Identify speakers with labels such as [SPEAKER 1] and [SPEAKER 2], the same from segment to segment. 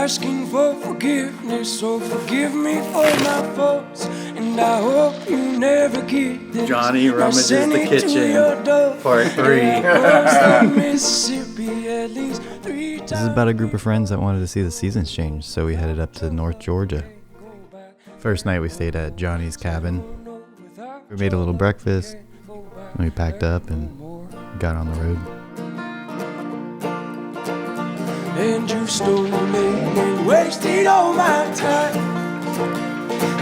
[SPEAKER 1] asking for forgiveness, so forgive me for my faults, and I hope you never get this.
[SPEAKER 2] Johnny rummages the kitchen, part 3.
[SPEAKER 3] This is about a group of friends that wanted to see the seasons change, so we headed up to North Georgia. First night we stayed at Johnny's cabin. We made a little breakfast, and we packed up and got on the road.
[SPEAKER 1] And you stole it and wasted all my time.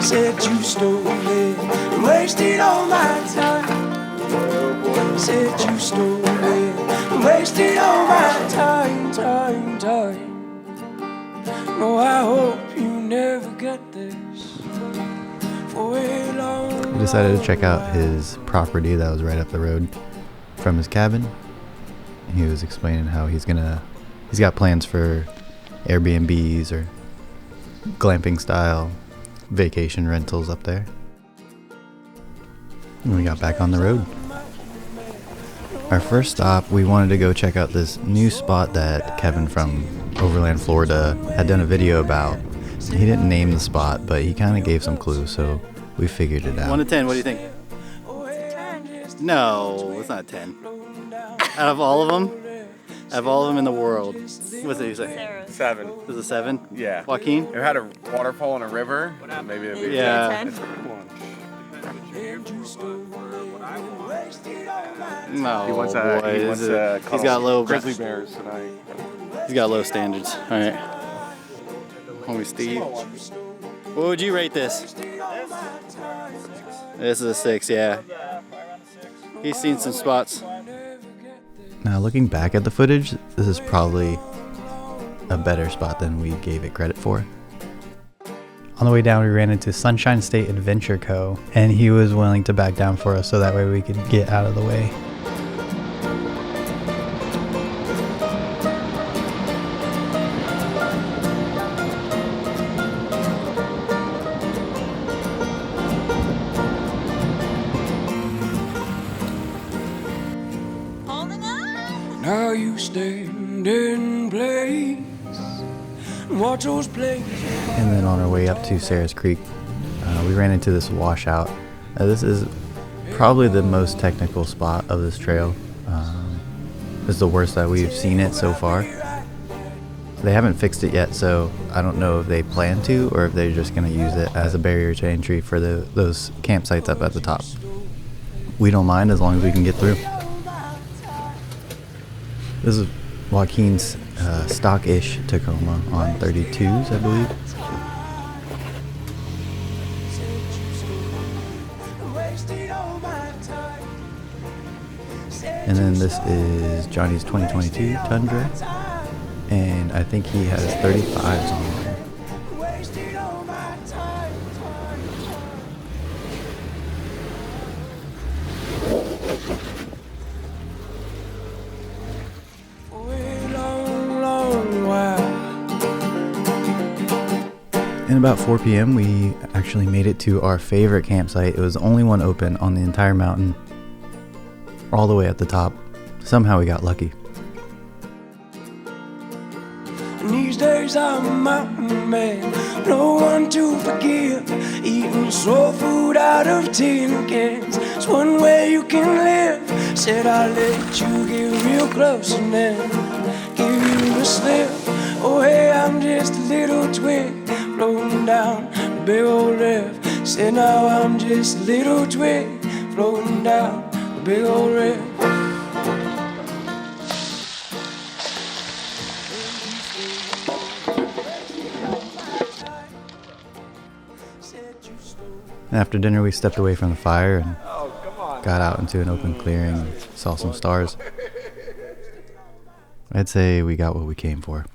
[SPEAKER 1] Said you stole it and wasted all my time. Said you stole it and wasted all my time. No, I hope you never get this for a long.
[SPEAKER 3] We decided to check out his property that was right up the road from his cabin. And he was explaining how he's got plans for Airbnbs or glamping style vacation rentals up there. And we got back on the road. Our first stop, we wanted to go check out this new spot that Kevin from Overland, Florida had done a video about. He didn't name the spot, but he kind of gave some clues, so we figured it out.
[SPEAKER 2] 1 to 10, what do you think? No, it's not 10. Out of all of them? Out of all of them in the world, what's it you say?
[SPEAKER 4] 7.
[SPEAKER 2] Is it 7?
[SPEAKER 4] Yeah.
[SPEAKER 2] Joaquin?
[SPEAKER 4] It had a waterfall and a river. Maybe it'd be
[SPEAKER 2] Yeah.
[SPEAKER 4] 10.
[SPEAKER 2] No,
[SPEAKER 4] He wants
[SPEAKER 2] boy, he's got low
[SPEAKER 4] grizzly bears tonight.
[SPEAKER 2] He's got low standards. All right, homie Steve. What would you rate this? This is a 6. Yeah. He's seen some spots.
[SPEAKER 3] Now looking back at the footage, this is probably a better spot than we gave it credit for. On the way down, we ran into Sunshine State Adventure Co., and he was willing to back down for us so that way we could get out of the way.
[SPEAKER 1] Now you stand in place and watch those planes.
[SPEAKER 3] And then on our way up to Sarah's Creek, we ran into this washout. This is probably the most technical spot of this trail. It's the worst that we've seen it so far. They haven't fixed it yet, so I don't know if they plan to or if they're just going to use it as a barrier to entry for those campsites up at the top. We don't mind as long as we can get through. This is Joaquin's stock-ish Tacoma on 32s, I believe. And then this is Johnny's 2022 Tundra, and I think he has 35s on there. And about 4 p.m. we actually made it to our favorite campsite. It was the only one open on the entire mountain, all the way at the top. Somehow we got lucky.
[SPEAKER 1] And these days I'm a mountain man, no one to forgive. Eating soul food out of tin cans, it's one way you can live. Said I'll let you get real close and then give you a slip. Oh hey, I'm just a little twig floating down the big old river. Said now I'm just a little twig floating down the big old river.
[SPEAKER 3] After dinner we stepped away from the fire and got out into an open clearing and saw some stars. I'd say we got what we came for.